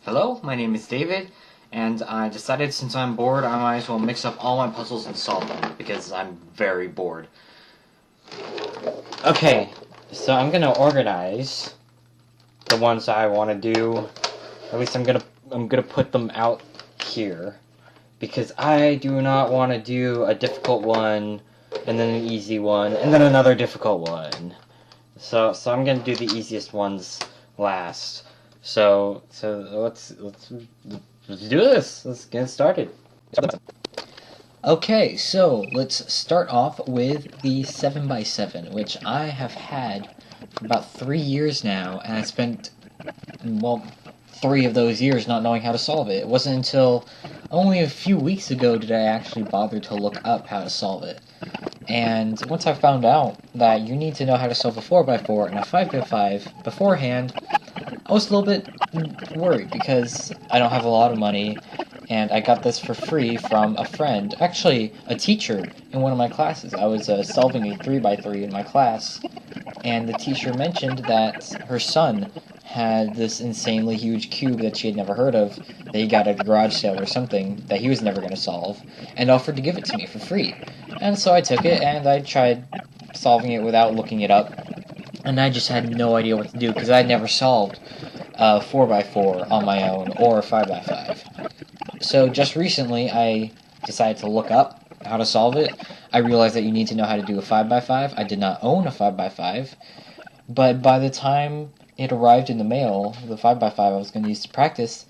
Hello, my name is David, and I decided since I'm bored, I might as well mix up all my puzzles and solve them, because I'm very bored. Okay, so I'm gonna organize the ones I want to do. At least I'm gonna put them out here, because I do not want to do a difficult one, and then an easy one, and then another difficult one. So I'm gonna do the easiest ones last. So let's do this. Let's get started. Okay, so let's start off with the 7x7, which I have had for about 3 years now, and I spent, well, 3 of those years not knowing how to solve it. It wasn't until only a few weeks ago did I actually bother to look up how to solve it. And once I found out that you need to know how to solve a 4x4 and a 5x5 beforehand, I was a little bit worried because I don't have a lot of money, and I got this for free from a friend, actually a teacher in one of my classes. I was solving a 3x3 in my class, and the teacher mentioned that her son had this insanely huge cube that she had never heard of, that he got at a garage sale or something, that he was never going to solve, and offered to give it to me for free. And so I took it, and I tried solving it without looking it up, and I just had no idea what to do, because I had never solved a 4x4 on my own, or a 5x5. So just recently, I decided to look up how to solve it. I realized that you need to know how to do a 5x5. I did not own a 5x5, but by the time it arrived in the mail, the 5x5 I was going to use to practice,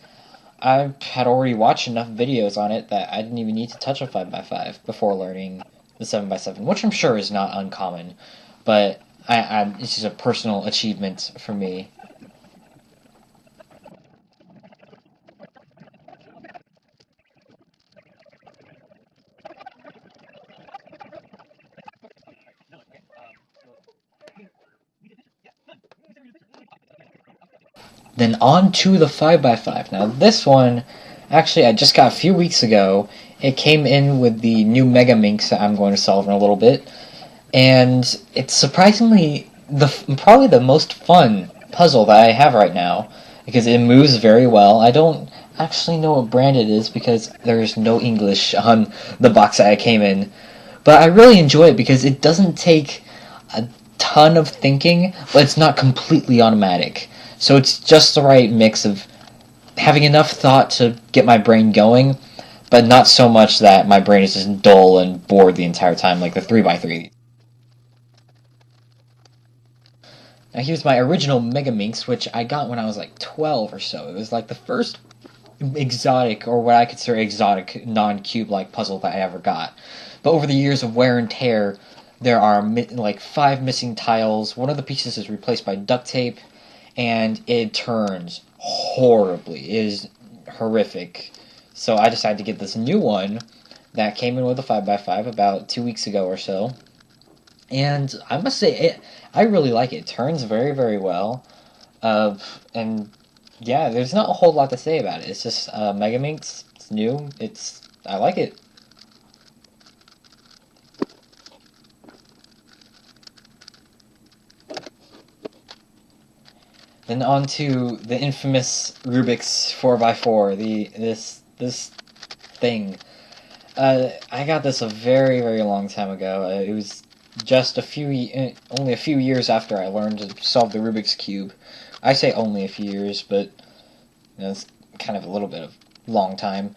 I had already watched enough videos on it that I didn't even need to touch a 5x5 before learning the 7x7, which I'm sure is not uncommon, but it's just a personal achievement for me. Then on to the 5x5. Now this one, actually I just got a few weeks ago. It came in with the new Mega Minx that I'm going to solve in a little bit. And it's surprisingly probably the most fun puzzle that I have right now, because it moves very well. I don't actually know what brand it is because there's no English on the box that I came in. But I really enjoy it because it doesn't take a ton of thinking, but it's not completely automatic. So it's just the right mix of having enough thought to get my brain going, but not so much that my brain is just dull and bored the entire time like the 3x3. Now here's my original Mega Minx, which I got when I was like 12 or so. It was like the first exotic, or what I consider exotic, non-cube-like puzzle that I ever got. But over the years of wear and tear, there are like 5 missing tiles. One of the pieces is replaced by duct tape, and it turns horribly. It is horrific. So I decided to get this new one that came in with a 5x5 about 2 weeks ago or so. And I must say, I really like it. It turns very, very well. And yeah, there's not a whole lot to say about it. It's just Mega Minx. It's new. I like it. Then on to the infamous Rubik's 4x4. This thing. I got this a very, very long time ago. It was just only a few years after I learned to solve the Rubik's Cube. I say only a few years, but it's kind of a little bit of long time.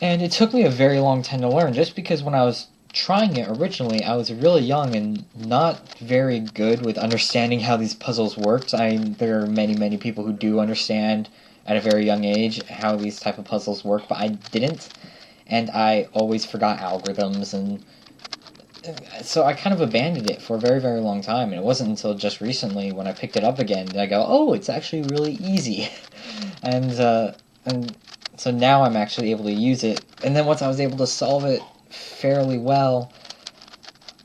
And it took me a very long time to learn, just because when I was trying it originally, I was really young and not very good with understanding how these puzzles worked. There are many, many people who do understand at a very young age how these type of puzzles work, but I didn't, and I always forgot algorithms, and so I kind of abandoned it for a very, very long time, and it wasn't until just recently when I picked it up again that I go, oh, it's actually really easy. And so now I'm actually able to use it, and then once I was able to solve it fairly well,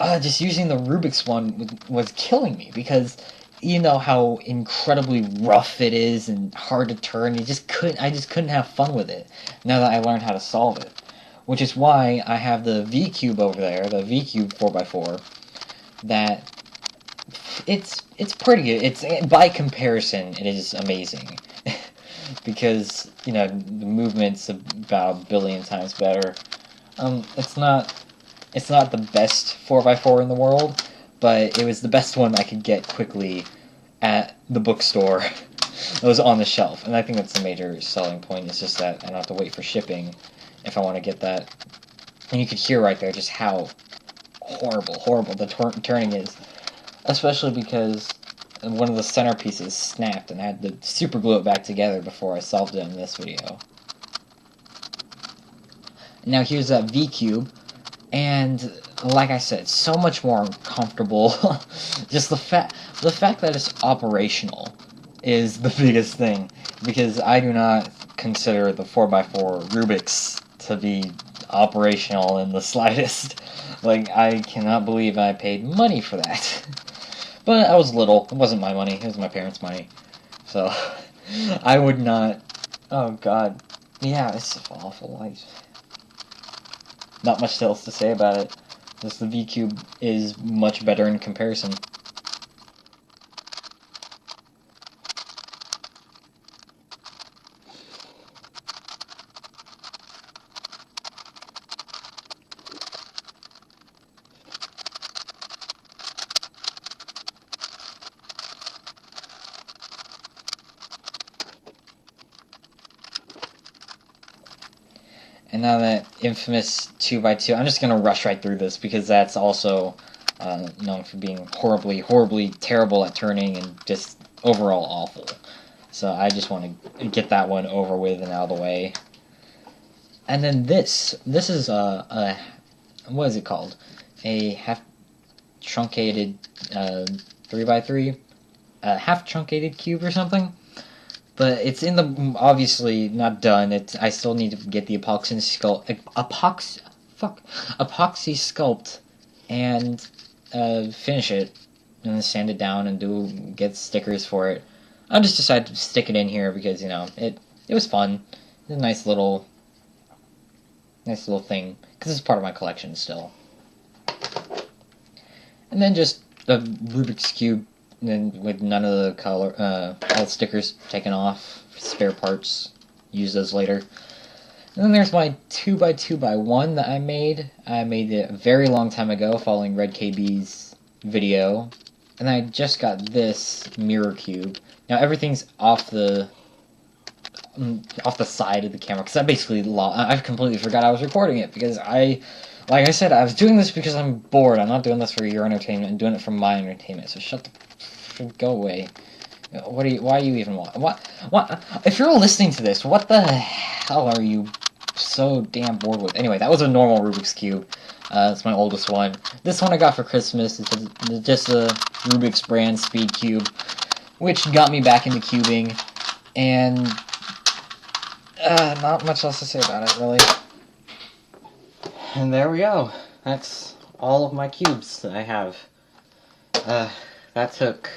just using the Rubik's one was killing me, because you know how incredibly rough it is and hard to turn. I just couldn't have fun with it now that I learned how to solve it. Which is why I have the V Cube over there, the V Cube 4x4, that it's pretty good. It's, by comparison, it is amazing. because, you know, the movement's about a billion times better. It's not the best 4x4 in the world, but it was the best one I could get quickly at the bookstore. It was on the shelf, and I think that's the major selling point. It's just that I don't have to wait for shipping if I want to get that. And you could hear right there just how horrible the turning is, especially because one of the centerpieces snapped, and I had to super glue it back together before I solved it in this video. Now here's that V-Cube, and like I said, so much more comfortable. Just the fact that it's operational is the biggest thing, because I do not consider the 4x4 Rubik's to be operational in the slightest. Like, I cannot believe I paid money for that. But I was little. It wasn't my money. It was my parents' money. So, I would not... Oh, God. Yeah, it's an awful light. Not much else to say about it. Just the V-Cube is much better in comparison. And now that infamous 2x2, I'm just going to rush right through this because that's also known for being horribly terrible at turning and just overall awful. So I just want to get that one over with and out of the way. And then this is a what is it called? A half truncated 3x3, half truncated cube or something. But it's in the, obviously not done. I still need to get the epoxy sculpt and finish it, and then sand it down and get stickers for it. I just decided to stick it in here because, you know, it was fun. It's a nice little thing because it's part of my collection still. And then just a Rubik's Cube. And then with none of the color, all the stickers taken off, spare parts, use those later. And then there's my 2x2x1 that I made. I made it a very long time ago, following Red KB's video. And I just got this mirror cube. Now everything's off the side of the camera, because I've completely forgot I was recording it, because like I said, I was doing this because I'm bored. I'm not doing this for your entertainment. I'm doing it for my entertainment. So go away. Why do you even want... What? If you're listening to this, what the hell are you so damn bored with? Anyway, that was a normal Rubik's Cube. It's my oldest one. This one I got for Christmas. It's just a Rubik's brand Speed Cube, which got me back into cubing. And not much else to say about it, really. And there we go. That's all of my cubes that I have. That took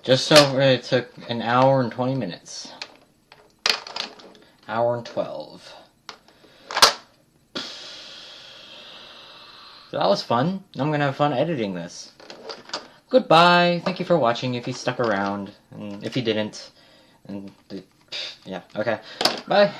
it took an hour and 20 minutes. Hour and 12. So that was fun. I'm gonna have fun editing this. Goodbye. Thank you for watching if you stuck around. And if you didn't, yeah, okay. Bye.